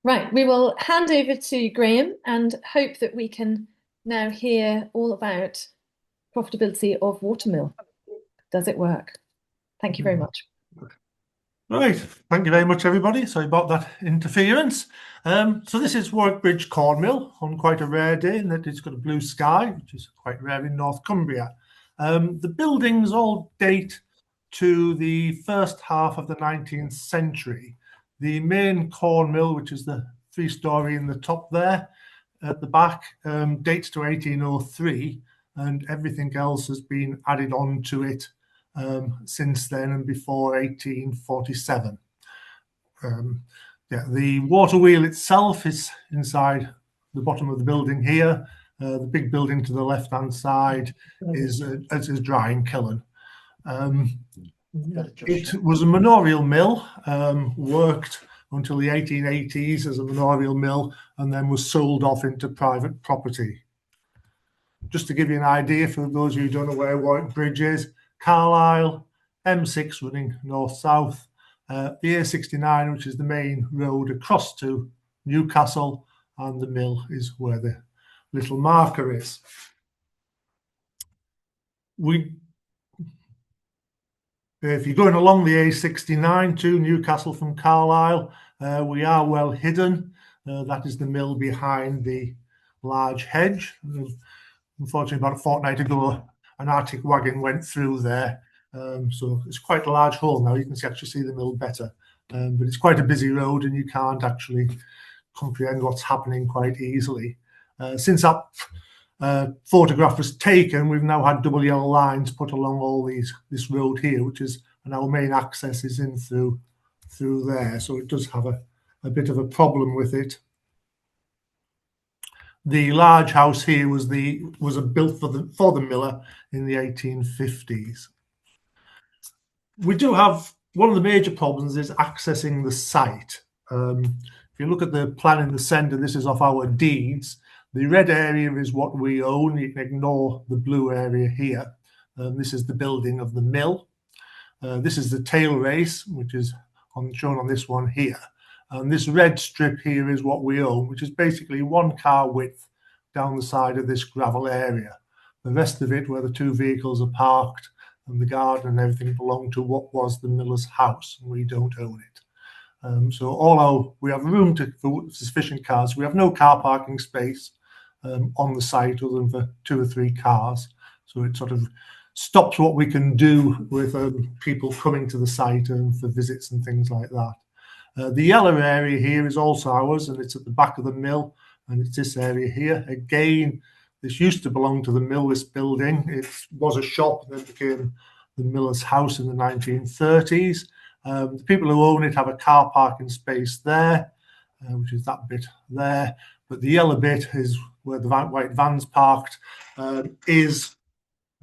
Right, we will hand over to Graham and hope that we can now hear all about profitability of Watermill. Does it work? Thank you very much. Right, thank you very much, everybody. Sorry about that interference. So this is Warwick Bridge Cornmill on quite a rare day in that it's got a blue sky, which is quite rare in North Cumbria. The buildings all date to the first half of the 19th century. The main cornmill, which is the three-storey in the top there at the back, dates to 1803, and everything else has been added on to it since then and before 1847. The water wheel itself is inside the bottom of the building here. The big building to the left-hand side is a drying kiln. It was a manorial mill, worked until the 1880s as a manorial mill, and then was sold off into private property. Just to give you an idea, for those of you who don't know where Warwick Bridge is, Carlisle, M6 running north-south, the A69, which is the main road across to Newcastle, and the mill is where the little marker is. If you're going along the A69 to Newcastle from Carlisle, we are well hidden. That is the mill behind the large hedge. Unfortunately, about a fortnight ago, an Arctic wagon went through there. So it's quite a large hole now. You can actually see the mill better. But it's quite a busy road and you can't actually comprehend what's happening quite easily. Since that photograph was taken, we've now had double yellow lines put along all this road here, which is, and our main access is in through there. So it does have a bit of a problem with it. The large house here was built for the miller in the 1850s. We do have one of the major problems is accessing the site. If you look at the plan in the centre, this is off our deeds. The red area is what we own. You can ignore the blue area here. This is the building of the mill. This is the tail race, which is shown on this one here. And this red strip here is what we own, which is basically 1 car width down the side of this gravel area. The rest of it, where the 2 vehicles are parked and the garden and everything, belong to what was the miller's house, and we don't own it. So we have room for sufficient cars. We have no car parking space on the site other than for 2 or 3 cars. So it sort of stops what we can do with people coming to the site for visits and things like that. The yellow area here is also ours, and it's at the back of the mill, and it's this area here. Again, this used to belong to the mill, this building. It was a shop and then became the miller's house in the 1930s. The people who own it have a car parking space there, which is that bit there. But the yellow bit is where the white van's parked. They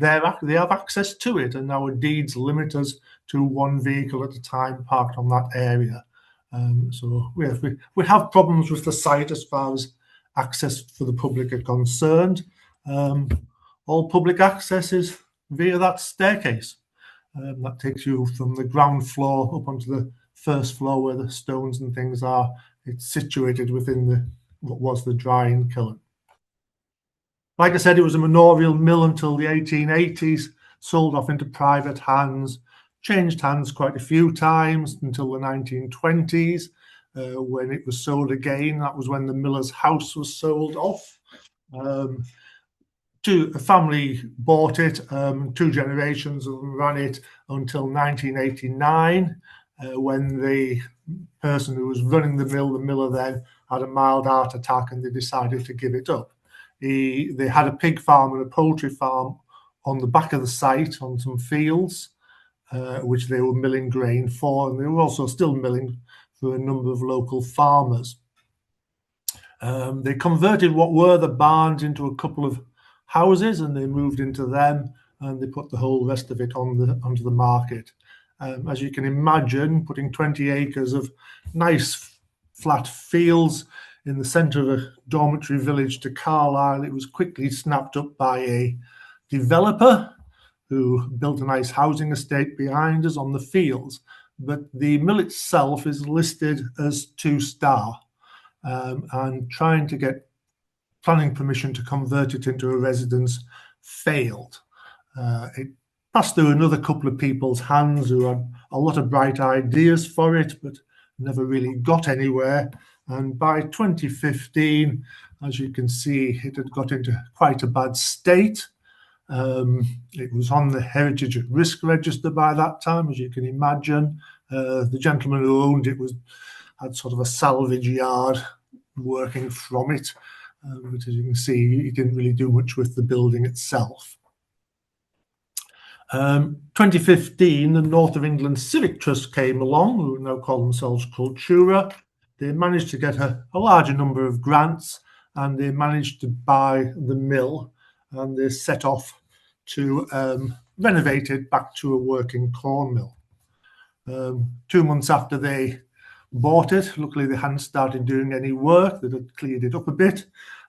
have access to it, and our deeds limit us to 1 vehicle at a time parked on that area. So we have problems with the site as far as access for the public are concerned. All public access is via that staircase. That takes you from the ground floor up onto the first floor where the stones and things are. It's situated within what was the drying kiln. Like I said, it was a manorial mill until the 1880s, sold off into private hands, changed hands quite a few times until the 1920s, when it was sold again. That was when the miller's house was sold off. A family bought it, 2 generations of them ran it until 1989, when the person who was running the miller then, had a mild heart attack and they decided to give it up. They had a pig farm and a poultry farm on the back of the site on some fields, which they were milling grain for, and they were also still milling for a number of local farmers. They converted what were the barns into a couple of houses, and they moved into them, and they put the whole rest of it onto the market. As you can imagine, putting 20 acres of nice flat fields in the centre of a dormitory village to Carlisle, it was quickly snapped up by a developer who built a nice housing estate behind us on the fields. But the mill itself is listed as 2-star. and trying to get planning permission to convert it into a residence failed. It passed through another couple of people's hands who had a lot of bright ideas for it, but never really got anywhere. And by 2015, as you can see, it had got into quite a bad state. It was on the Heritage at Risk Register by that time, as you can imagine. The gentleman who owned it had sort of a salvage yard working from it. But as you can see, he didn't really do much with the building itself. 2015, the North of England Civic Trust came along, who now call themselves Cultura. They managed to get a larger number of grants, and they managed to buy the mill, and they set off to renovate it back to a working corn mill. 2 months after they bought it, luckily they hadn't started doing any work. They had cleared it up a bit.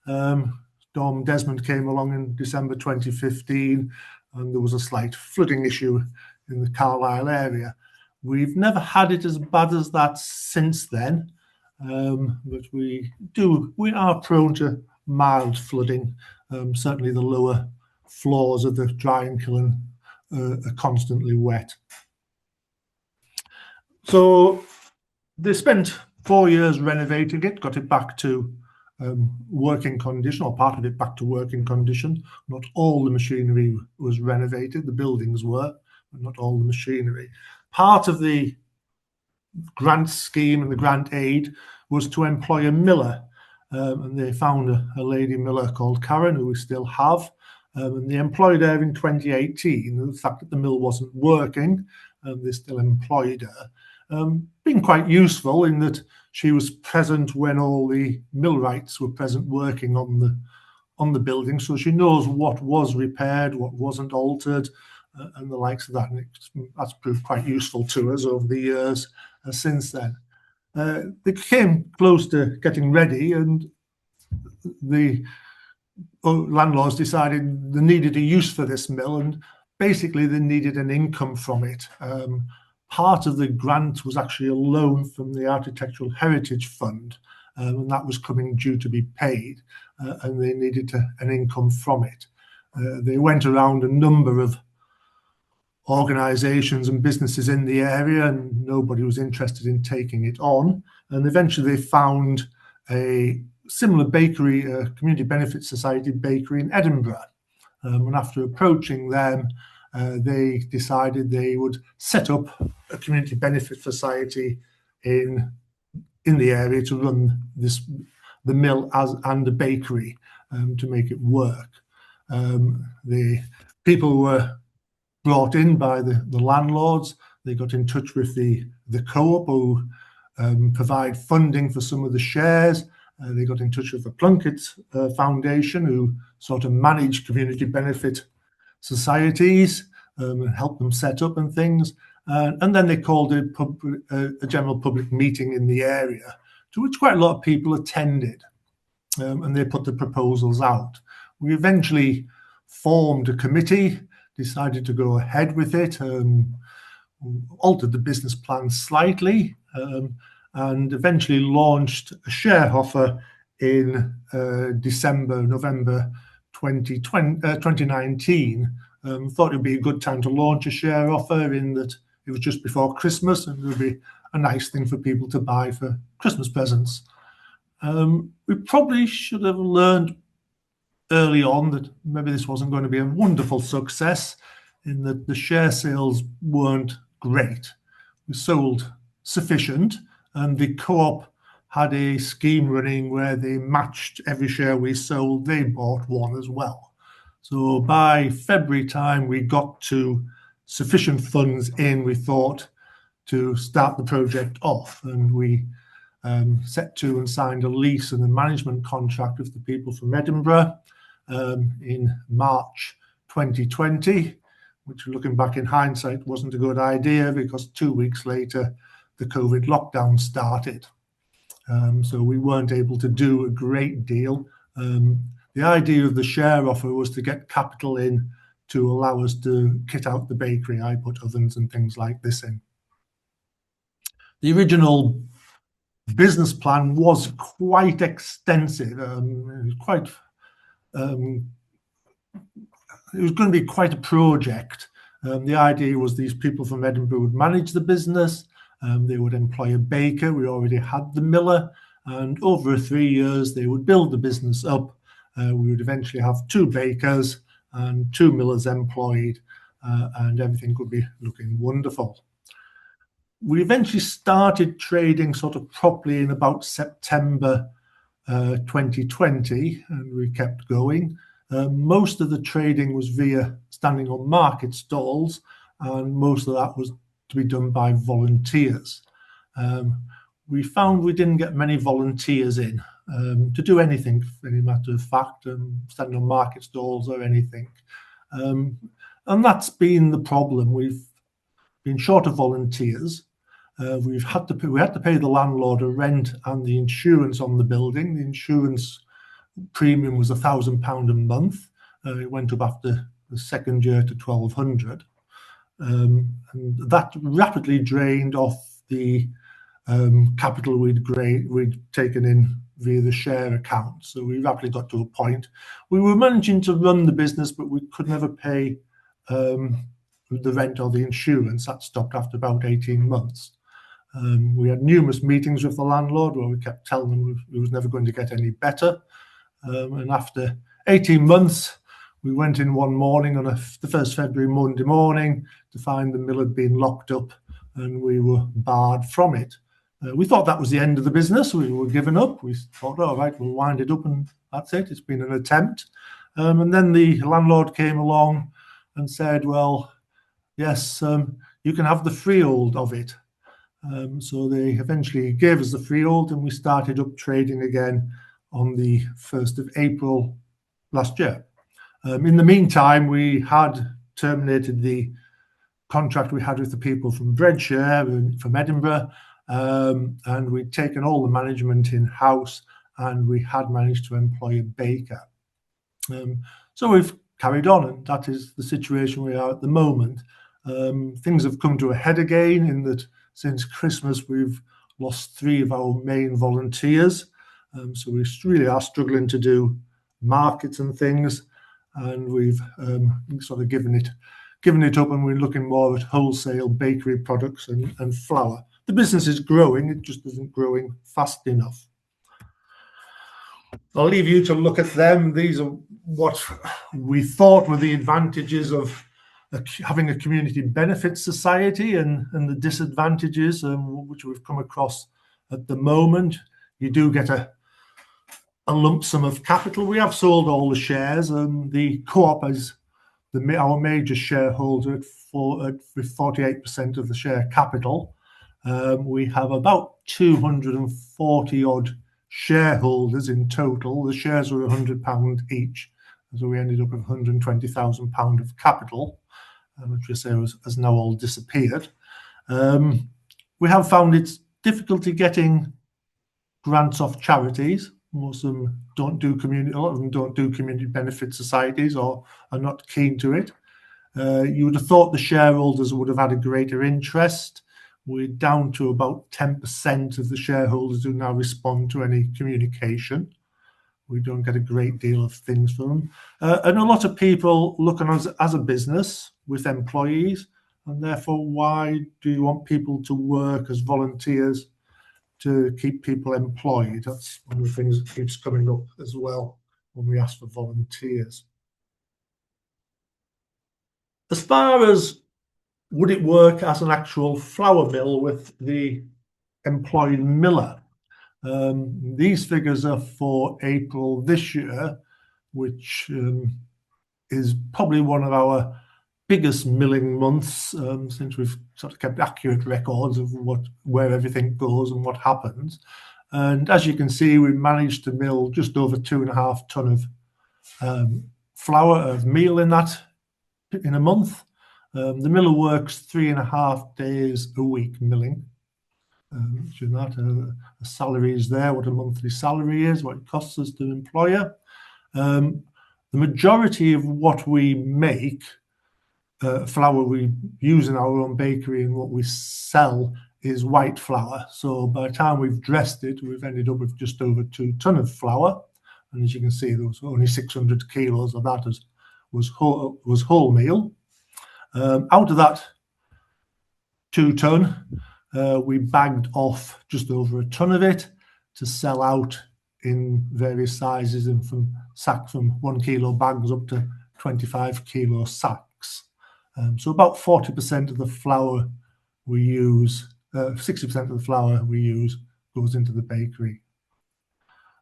Storm Desmond came along in December 2015, and there was a slight flooding issue in the Carlisle area. We've never had it as bad as that since then, but we are prone to mild flooding. Certainly the lower floors of the drying kiln are constantly wet. So they spent 4 years renovating it, got it back to working condition, or part of it back to working condition. Not all the machinery was renovated, the buildings were, but not all the machinery. Part of the grant scheme and the grant aid was to employ a miller, and they found a lady miller called Karen, who we still have, and they employed her in 2018. The fact that the mill wasn't working, they still employed her. Being quite useful in that she was present when all the millwrights were present working on the building, so she knows what was repaired, what wasn't altered, and the likes of that. And that's proved quite useful to us over the years since then. They came close to getting ready, and the landlords decided they needed a use for this mill, and basically they needed an income from it. Part of the grant was actually a loan from the Architectural Heritage Fund, and that was coming due to be paid, and they needed an income from it. They went around a number of organisations and businesses in the area, and nobody was interested in taking it on. And eventually they found a similar bakery, a Community Benefit Society bakery in Edinburgh. And after approaching them, they decided they would set up a community benefit society in the area to run the mill and the bakery to make it work. The people were brought in by the landlords. They got in touch with the co-op, who provide funding for some of the shares. They got in touch with the Plunkett Foundation, who sort of manage community benefit societies and help them set up and things. And then they called a general public meeting in the area, to which quite a lot of people attended, and they put the proposals out. We eventually formed a committee, decided to go ahead with it, altered the business plan slightly, and eventually launched a share offer in November 2019. Thought it would be a good time to launch a share offer, in that it was just before Christmas, and it would be a nice thing for people to buy for Christmas presents. We probably should have learned early on that maybe this wasn't going to be a wonderful success, in that the share sales weren't great. We sold sufficient, and the co-op had a scheme running where they matched every share we sold, they bought one as well. So by February time, we got to sufficient funds in, we thought, to start the project off, and we set to and signed a lease and a management contract with the people from Edinburgh in March 2020, which, looking back in hindsight, wasn't a good idea, because 2 weeks later the COVID lockdown started. So we weren't able to do a great deal. The idea of the share offer was to get capital in to allow us to kit out the bakery. I put ovens and things like this in. The original business plan was quite extensive. It was going to be quite a project. The idea was these people from Edinburgh would manage the business. They would employ a baker. We already had the miller. And over 3 years, they would build the business up. We would eventually have 2 bakers and 2 millers employed, and everything could be looking wonderful. We eventually started trading sort of properly in about September 2020, and we kept going. Most of the trading was via standing on market stalls, and most of that was to be done by volunteers. We found we didn't get many volunteers in to do anything, for any matter of fact, standing on market stalls or anything. And that's been the problem. We've been short of volunteers. We had to pay the landlord a rent and the insurance on the building. The insurance premium was £1,000 a month. It went up after the second year to 1,200, and that rapidly drained off the capital we'd taken in via the share account. So we rapidly got to a point we were managing to run the business, but we could never pay the rent or the insurance. That stopped after about 18 months. We had numerous meetings with the landlord where we kept telling them it was never going to get any better. And after 18 months, we went in one morning on the 1st February Monday morning to find the mill had been locked up and we were barred from it. We thought that was the end of the business. We were giving up. We thought, all right, we'll wind it up and that's it. It's been an attempt. And then the landlord came along and said, well, yes, you can have the freehold of it. So they eventually gave us the freehold and we started up trading again on the 1st of April last year. In the meantime, we had terminated the contract we had with the people from Breadshire and from Edinburgh, and we'd taken all the management in-house and we had managed to employ a baker. So we've carried on, and that is the situation we are at the moment. Things have come to a head again in that since Christmas we've lost 3 of our main volunteers. So we really are struggling to do markets and things, and we've sort of given it up, and we're looking more at wholesale bakery products and flour. The business is growing, it just isn't growing fast enough. I'll leave you to look at them. These are what we thought were the advantages of having a community benefit society and the disadvantages which we've come across at the moment. You do get a lump sum of capital. We have sold all the shares, and the co-op is our major shareholder with 48% of the share capital. We have about 240 odd shareholders in total. The shares were £100 each, so we ended up with £120,000 of capital, which I say has now all disappeared. We have found it's difficulty getting grants off charities. Most of them don't do a lot of them don't do community benefit societies or are not keen to it. You would have thought the shareholders would have had a greater interest. We're down to about 10% of the shareholders who now respond to any communication. We don't get a great deal of things from them. And a lot of people look on us as a business with employees, and therefore why do you want people to work as volunteers to keep people employed? That's one of the things that keeps coming up as well when we ask for volunteers. As far as would it work as an actual flour mill with the employed miller, these figures are for April this year, which is probably one of our biggest milling months since we've sort of kept accurate records of where everything goes and what happens. And as you can see, we managed to mill just over 2.5 tonne of flour of meal in a month. The miller works 3.5 days a week milling. A salary is there, what a monthly salary is, what it costs us to employ her. The majority of what we make, flour we use in our own bakery and what we sell, is white flour. So by the time we've dressed it, we've ended up with just over 2 tons of flour. And as you can see, there was only 600 kilos of that was wholemeal. Out of that 2 ton, we bagged off just over 1 ton of it to sell out in various sizes, and from 1 kilo bags up to 25 kilo sacks. So about 40% of the flour we use, 60% of the flour we use goes into the bakery.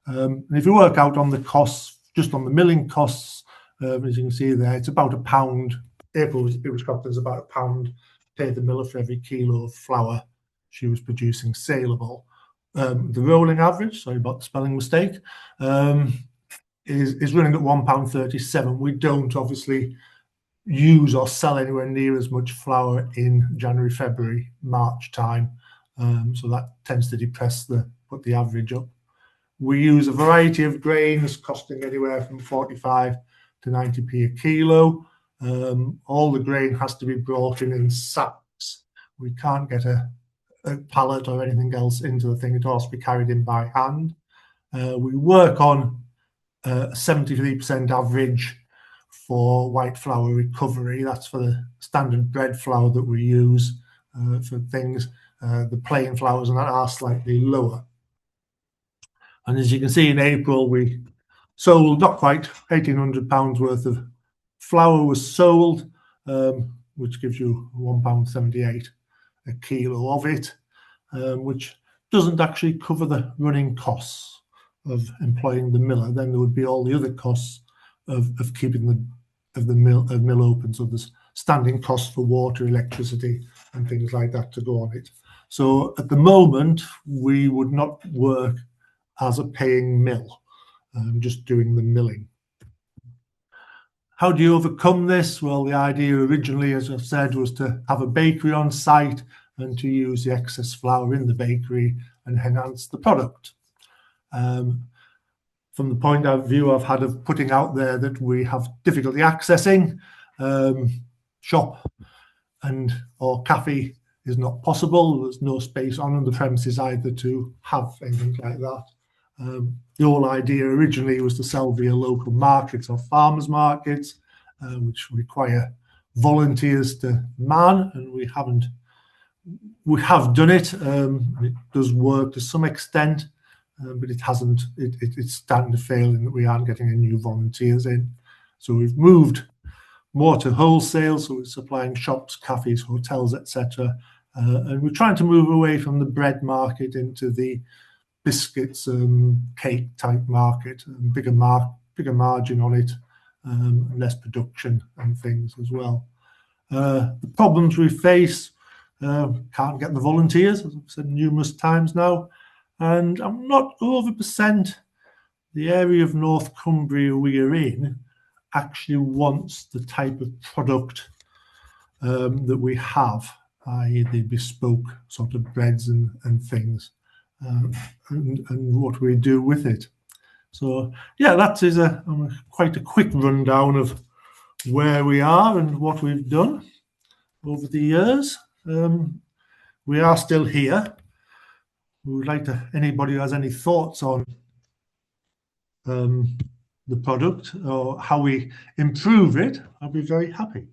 And if you work out on the costs, just on the milling costs, as you can see there, it's about £1. April it was cost as about £1 paid the miller for every kilo of flour she was producing saleable. The rolling average, sorry about the spelling mistake, is running at £1.37. We don't obviously use or sell anywhere near as much flour in January, February, March time, so that tends to put the average up. We use a variety of grains costing anywhere from 45 to 90p a kilo. All the grain has to be brought in sacks. We can't get a pallet or anything else into the thing. It all has to be carried in by hand. We work on a 73% average for white flour recovery. That's for the standard bread flour that we use for things. The plain flours and that are slightly lower. And as you can see, in April, we sold not quite £1,800 worth of flour was sold, which gives you £1.78 a kilo of it, which doesn't actually cover the running costs of employing the miller. Then there would be all the other costs of keeping the mill open. So there's standing costs for water, electricity, and things like that to go on it. So at the moment, we would not work as a paying mill, just doing the milling. How do you overcome this? Well, the idea originally, as I've said, was to have a bakery on site and to use the excess flour in the bakery and enhance the product. From the point of view I've had of putting out there that we have difficulty accessing, shop or cafe is not possible. There's no space on the premises either to have anything like that. The whole idea originally was to sell via local markets or farmers markets, which require volunteers to man, and we have done it. It does work to some extent, but it's starting to fail in that we aren't getting any new volunteers in. So we've moved more to wholesale, so we're supplying shops, cafes, hotels, etc. And we're trying to move away from the bread market into the biscuits and cake type market, and bigger margin on it, less production and things as well. The problems we face, can't get the volunteers, as I've said numerous times now, and I'm not over % the area of North Cumbria we are in actually wants the type of product that we have, i.e. the bespoke sort of breads and things. And what we do with it. So yeah, that is quite a quick rundown of where we are and what we've done over the years. We are still here. We would like anybody who has any thoughts on the product or how we improve it, I'll be very happy.